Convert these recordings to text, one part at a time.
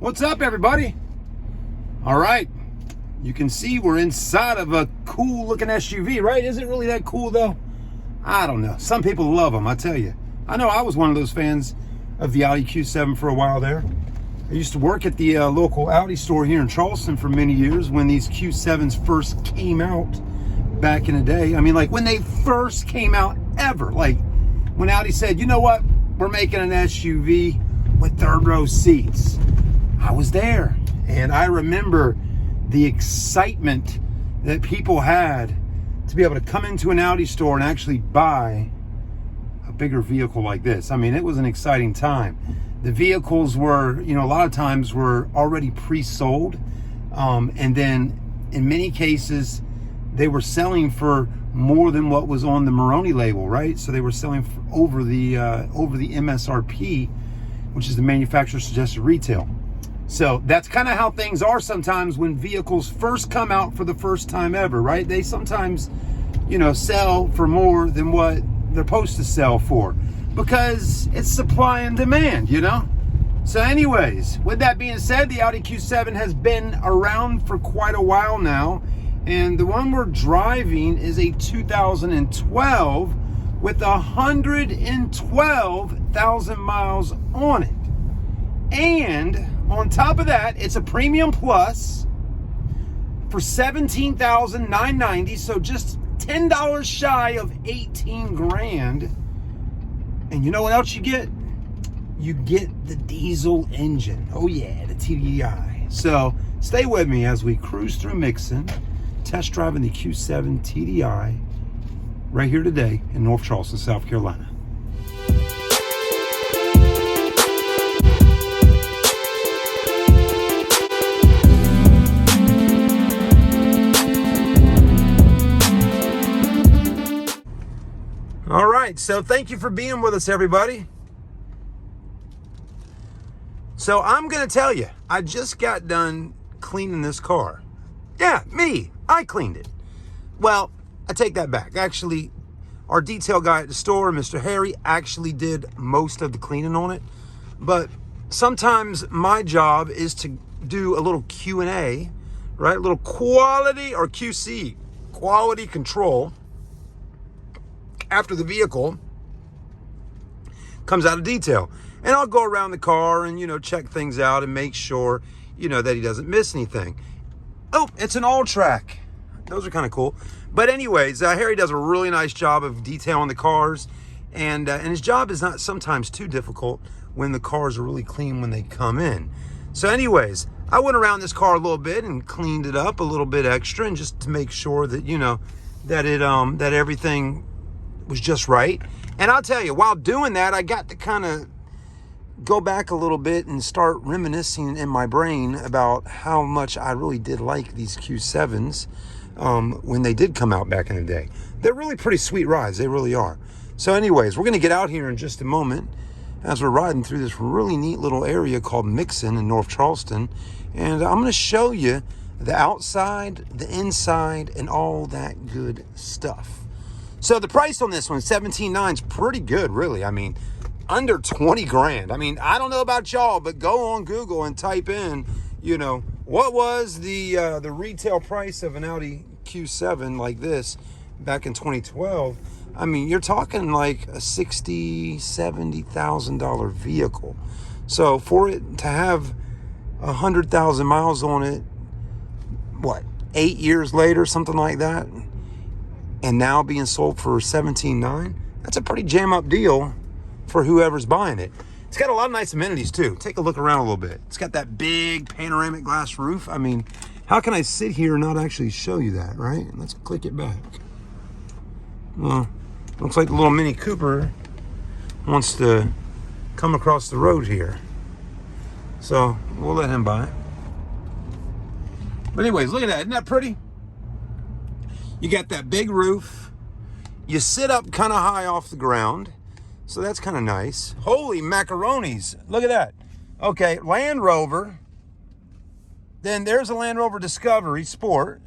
What's up, everybody? All right, you can see we're inside of a cool looking SUV, right? Is it really that cool though? I don't know. Some people love them, I tell you. I know I was one of those fans of the Audi Q7 for a while there. I used to work at the local Audi store here in Charleston for many years when these Q7s first came out back in the day. I mean, like when they first came out ever, like when Audi said, you know what, we're making an SUV with third row seats. I was there, and I remember the excitement that people had to be able to come into an Audi store and actually buy a bigger vehicle like this. I mean, it was an exciting time. The vehicles were, a lot of times were already pre-sold, and then in many cases they were selling for more than what was on the Moroni label, right? So they were selling for over the MSRP, which is the manufacturer suggested retail. So that's kind of how things are sometimes when vehicles first come out for the first time ever, right? They sometimes, sell for more than what they're supposed to sell for because it's supply and demand, So anyways, with that being said, the Audi Q7 has been around for quite a while now. And the one we're driving is a 2012 with 112,000 miles on it. And on top of that, it's a premium plus for $17,990, so just $10 shy of 18 grand. And you know what else you get? You get the diesel engine. Oh yeah, the TDI. So stay with me as we cruise through Mixon, test driving the Q7 TDI right here today in North Charleston, South Carolina. All right, so thank you for being with us, everybody. So I'm going to tell you, I just got done cleaning this car. Yeah, me. I cleaned it. Well, I take that back. Actually, our detail guy at the store, Mr. Harry, actually did most of the cleaning on it. But sometimes my job is to do a little Q&A, right? A little quality or QC, quality control, after the vehicle comes out of detail. And I'll go around the car and, check things out and make sure, that he doesn't miss anything. Oh, it's an all-track. Those are kind of cool. But anyways, Harry does a really nice job of detailing the cars. And his job is not sometimes too difficult when the cars are really clean when they come in. So anyways, I went around this car a little bit and cleaned it up a little bit extra, and just to make sure that, that everything was just right. And I'll tell you, while doing that, I got to kind of go back a little bit and start reminiscing in my brain about how much I really did like these Q7s when they did come out back in the day. They're really pretty sweet rides. They really are. So anyways, we're going to get out here in just a moment as we're riding through this really neat little area called Mixon in North Charleston. And I'm going to show you the outside, the inside, and all that good stuff. So the price on this one, $17,900, is pretty good, really. I mean, under 20 grand. I mean, I don't know about y'all, but go on Google and type in, what was the retail price of an Audi Q7 like this back in 2012. I mean, you're talking like a $60,000, $70,000 vehicle. So for it to have 100,000 miles on it, 8 years later, something like that, and now being sold for $17,900, that's a pretty jam up deal for whoever's buying it. It's got a lot of nice amenities too. Take a look around a little bit. It's got that big panoramic glass roof. I mean, how can I sit here and not actually show you that, right? Let's click it back. Well, looks like the little Mini Cooper wants to come across the road here. So we'll let him by. But anyways, look at that. Isn't that pretty? You got that big roof. You sit up kind of high off the ground. So that's kind of nice. Holy macaronis. Look at that. Okay, Land Rover. Then there's a Land Rover Discovery Sport.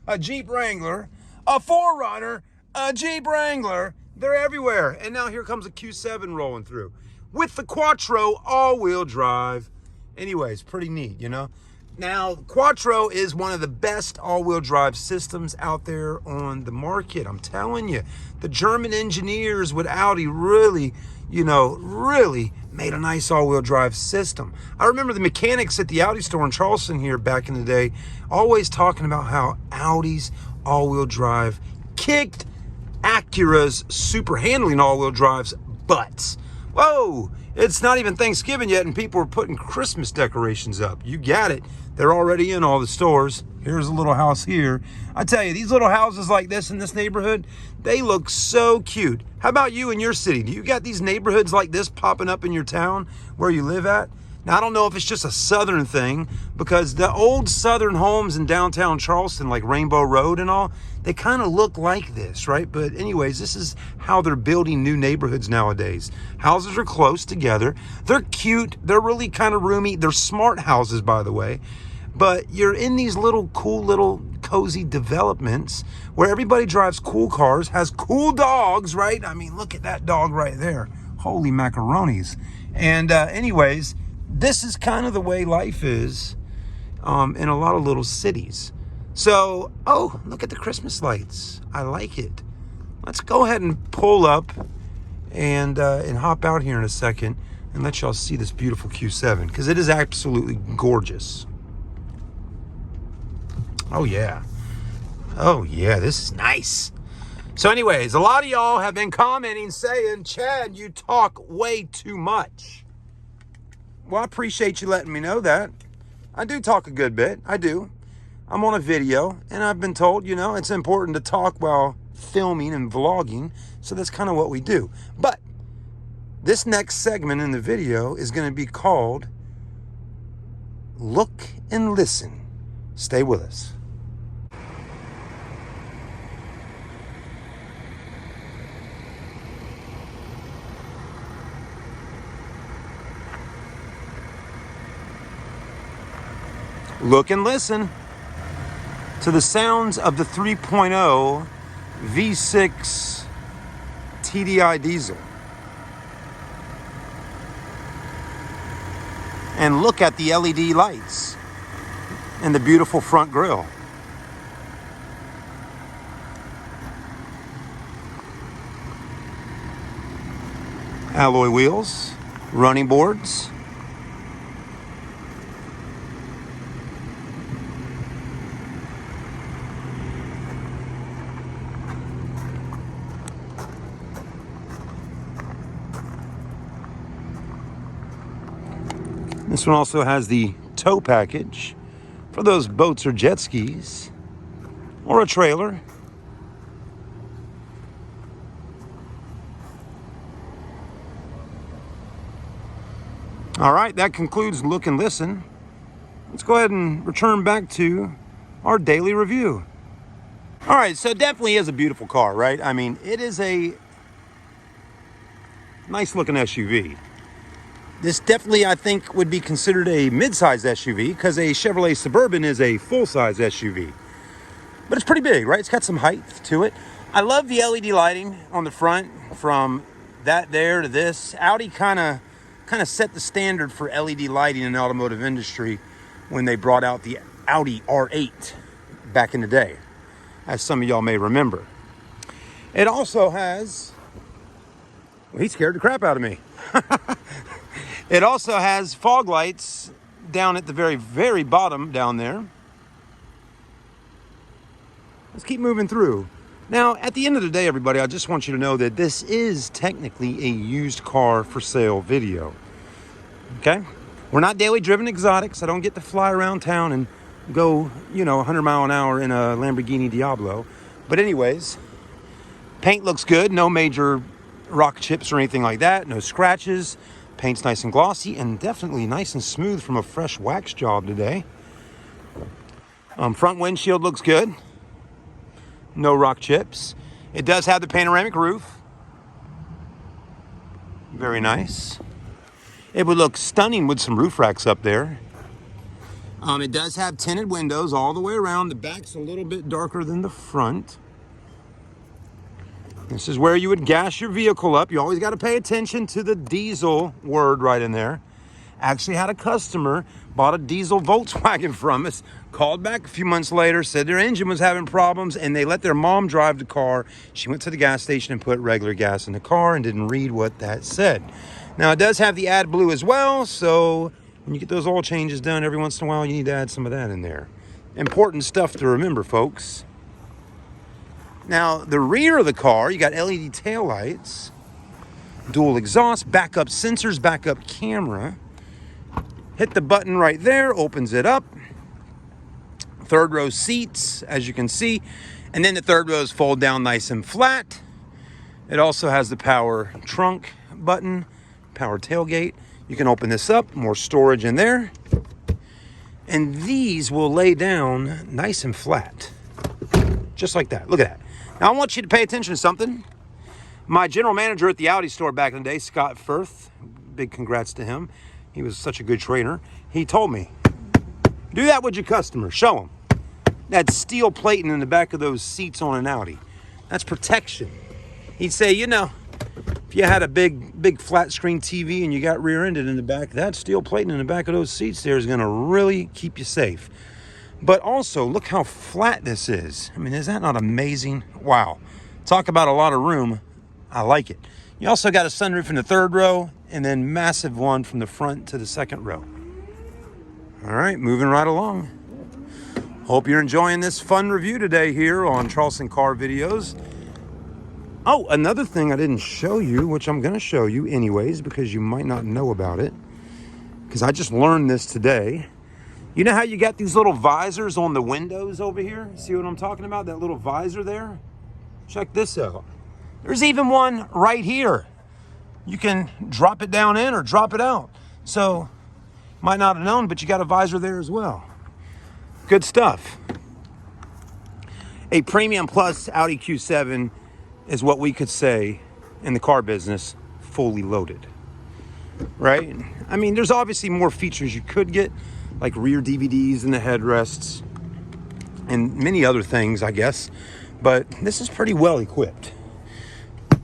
A Jeep Wrangler. A 4Runner. A Jeep Wrangler. They're everywhere. And now here comes a Q7 rolling through. With the Quattro all-wheel drive. Anyways, pretty neat, you know. Now, Quattro is one of the best all-wheel drive systems out there on the market. I'm telling you, the German engineers with Audi really, really made a nice all-wheel drive system. I remember the mechanics at the Audi store in Charleston here back in the day always talking about how Audi's all-wheel drive kicked Acura's super handling all-wheel drives butts. Whoa, it's not even Thanksgiving yet and people are putting Christmas decorations up. You got it. They're already in all the stores. Here's a little house here. I tell you, these little houses like this in this neighborhood, they look so cute. How about you in your city? Do you got these neighborhoods like this popping up in your town where you live at? Now, I don't know if it's just a southern thing, because the old southern homes in downtown Charleston, like Rainbow Road and all, they kind of look like this, right? But anyways, this is how they're building new neighborhoods nowadays. Houses are close together. They're cute. They're really kind of roomy. They're smart houses, by the way. But you're in these little cool little cozy developments where everybody drives cool cars, has cool dogs, right? I mean, look at that dog right there. Holy macaronis. And anyways, this is kind of the way life is in a lot of little cities. So, oh, look at the Christmas lights. I like it. Let's go ahead and pull up and hop out here in a second and let y'all see this beautiful Q7, because it is absolutely gorgeous. Oh yeah. Oh yeah, this is nice. So anyways, a lot of y'all have been commenting saying, Chad, you talk way too much. Well, I appreciate you letting me know that. I do talk a good bit. I do. I'm on a video, and I've been told, it's important to talk while filming and vlogging, so that's kind of what we do. But this next segment in the video is going to be called Look and Listen. Stay with us. Look and listen to the sounds of the 3.0 V6 TDI diesel. And look at the LED lights and the beautiful front grille. Alloy wheels, running boards. This one also has the tow package for those boats or jet skis or a trailer. All right, that concludes Look and Listen. Let's go ahead and return back to our daily review. All right, so it definitely is a beautiful car, right? I mean, it is a nice looking SUV. This definitely, I think, would be considered a mid-size SUV, because a Chevrolet Suburban is a full-size SUV. But it's pretty big, right? It's got some height to it. I love the LED lighting on the front, from that there to this. Audi kind of set the standard for LED lighting in the automotive industry when they brought out the Audi R8 back in the day, as some of y'all may remember. It also has... Well, he scared the crap out of me. It also has fog lights down at the very, very bottom down there. Let's keep moving through. Now, at the end of the day, everybody, I just want you to know that this is technically a used car for sale video. Okay? We're not daily driven exotics. I don't get to fly around town and go, 100 mile an hour in a Lamborghini Diablo. But anyways, paint looks good. No major rock chips or anything like that. No scratches. Paint's nice and glossy and definitely nice and smooth from a fresh wax job today. Front windshield looks good. No rock chips. It does have the panoramic roof. Very nice. It would look stunning with some roof racks up there. It does have tinted windows all the way around. The back's a little bit darker than the front. This is where you would gas your vehicle up. You always got to pay attention to the diesel word right in there. Actually had a customer, bought a diesel Volkswagen from us, called back a few months later, said their engine was having problems, and they let their mom drive the car. She went to the gas station and put regular gas in the car and didn't read what that said. Now, it does have the AdBlue as well, so when you get those oil changes done every once in a while, you need to add some of that in there. Important stuff to remember, folks. Now, the rear of the car, you got LED taillights, dual exhaust, backup sensors, backup camera. Hit the button right there, opens it up. Third row seats, as you can see. And then the third rows fold down nice and flat. It also has the power trunk button, power tailgate. You can open this up, more storage in there. And these will lay down nice and flat. Just like that, look at that. Now I want you to pay attention to something. My general manager at the Audi store back in the day, Scott Firth, big congrats to him. He was such a good trainer. He told me, do that with your customers, show them. That steel plating in the back of those seats on an Audi. That's protection. He'd say, you know, if you had a big flat screen TV and you got rear-ended in the back, that steel plating in the back of those seats there is gonna really keep you safe. But also, look how flat this is. I mean, is that not amazing? Wow. Talk about a lot of room. I like it. You also got a sunroof in the third row and then massive one from the front to the second row. All right, moving right along. Hope you're enjoying this fun review today here on Charleston Car Videos. Oh, another thing I didn't show you, which I'm gonna show you anyways, because you might not know about it, because I just learned this today. You know how you got these little visors on the windows over here? See what I'm talking about? That little visor there? Check this out. There's even one right here. You can drop it down in or drop it out. So, might not have known, but you got a visor there as well. Good stuff. A premium plus Audi Q7 is what we could say in the car business, fully loaded, right? I mean, there's obviously more features you could get, like rear DVDs in the headrests and many other things, I guess, but this is pretty well equipped.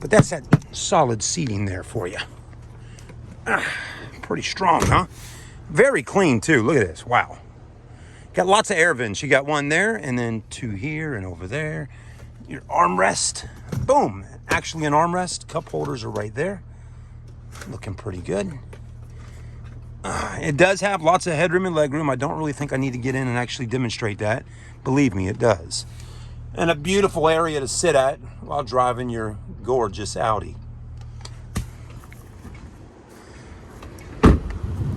But that's that solid seating there for you. Pretty strong, huh? Very clean too, look at this, wow. Got lots of air vents. You got one there and then two here and over there. Your armrest, boom, actually an armrest. Cup holders are right there. Looking pretty good. It does have lots of headroom and legroom. I don't really think I need to get in and actually demonstrate that. Believe me, it does. And a beautiful area to sit at while driving your gorgeous Audi.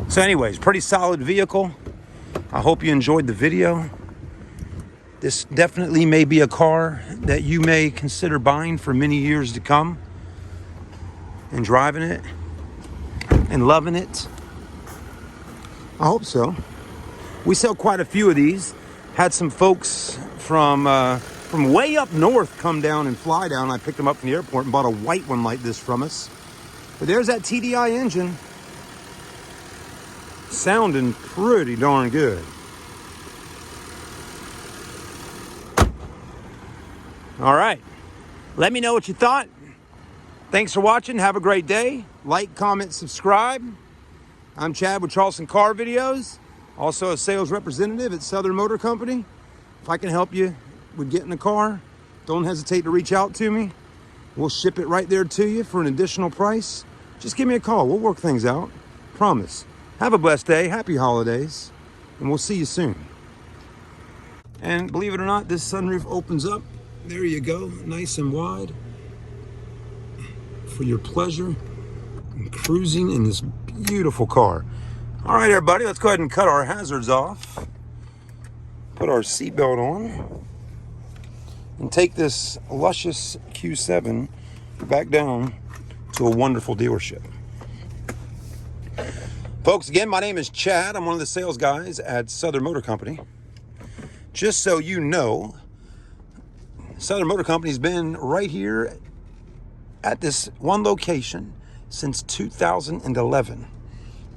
So anyways, pretty solid vehicle. I hope you enjoyed the video. This definitely may be a car that you may consider buying for many years to come and driving it and loving it. I hope so. We sell quite a few of these. Had some folks from way up north come down and fly down. I picked them up from the airport and bought a white one like this from us. But there's that TDI engine. Sounding pretty darn good. All right. Let me know what you thought. Thanks for watching. Have a great day. Like, comment, subscribe. I'm Chad with Charleston Car Videos. Also a sales representative at Southern Motor Company. If I can help you with getting a car, don't hesitate to reach out to me. We'll ship it right there to you for an additional price. Just give me a call. We'll work things out. Promise. Have a blessed day. Happy holidays. And we'll see you soon. And believe it or not, this sunroof opens up. There you go. Nice and wide. For your pleasure and cruising in this beautiful car. All right, everybody, let's go ahead and cut our hazards off. Put our seatbelt on. And take this luscious Q7 back down to a wonderful dealership. Folks, again, my name is Chad. I'm one of the sales guys at Southern Motor Company. Just so you know, Southern Motor Company's been right here at this one location since 2011.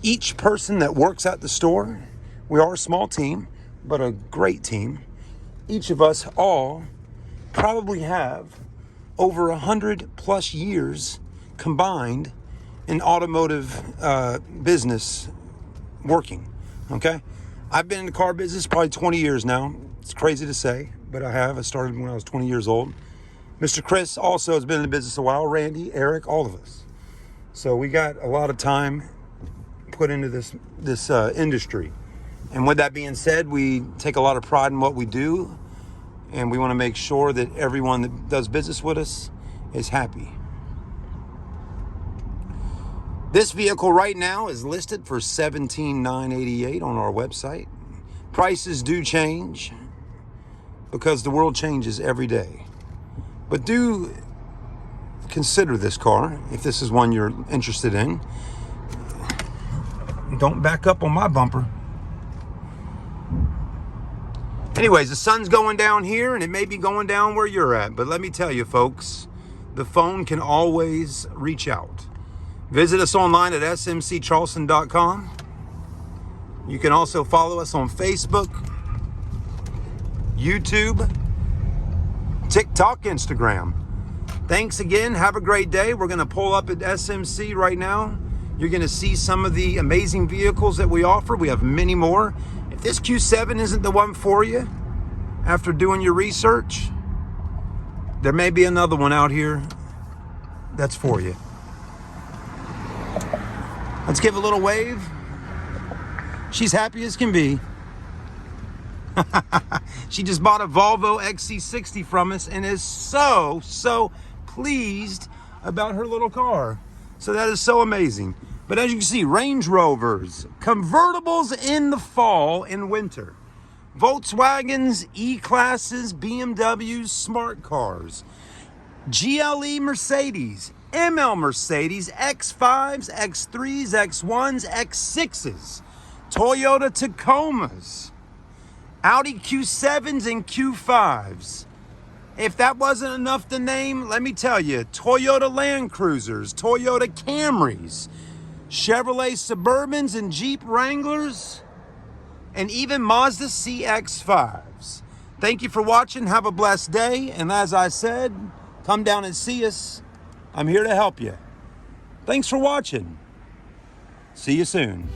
Each person that works at the store, we are a small team, but a great team. Each of us all probably have over 100 plus years combined in automotive business working, okay? I've been in the car business probably 20 years now. It's crazy to say, but I have. I started when I was 20 years old. Mr. Chris also has been in the business a while. Randy, Eric, all of us. So we got a lot of time put into this industry. And with that being said, we take a lot of pride in what we do, and we want to make sure that everyone that does business with us is happy. This vehicle right now is listed for $17,988 on our website. Prices do change because the world changes every day. But do consider this car if this is one you're interested in. Don't back up on my bumper. Anyways, the sun's going down here, and it may be going down where you're at. But let me tell you, folks, the phone can always reach out. Visit us online at smccharleston.com. You can also follow us on Facebook, YouTube, TikTok, Instagram. Thanks again. Have a great day. We're going to pull up at SMC right now. You're going to see some of the amazing vehicles that we offer. We have many more. If this Q7 isn't the one for you, after doing your research, there may be another one out here that's for you. Let's give a little wave. She's happy as can be. She just bought a Volvo XC60 from us and is so pleased about her little car. So that is so amazing. But as you can see, Range Rovers, convertibles in the fall and winter, Volkswagens, E-Classes, BMWs, smart cars, GLE Mercedes, ML Mercedes, X5s, X3s, X1s, X6s, Toyota Tacomas, Audi Q7s and Q5s. If that wasn't enough to name, let me tell you, Toyota Land Cruisers, Toyota Camrys, Chevrolet Suburbans and Jeep Wranglers, and even Mazda CX-5s. Thank you for watching. Have a blessed day. And as I said, come down and see us. I'm here to help you. Thanks for watching. See you soon.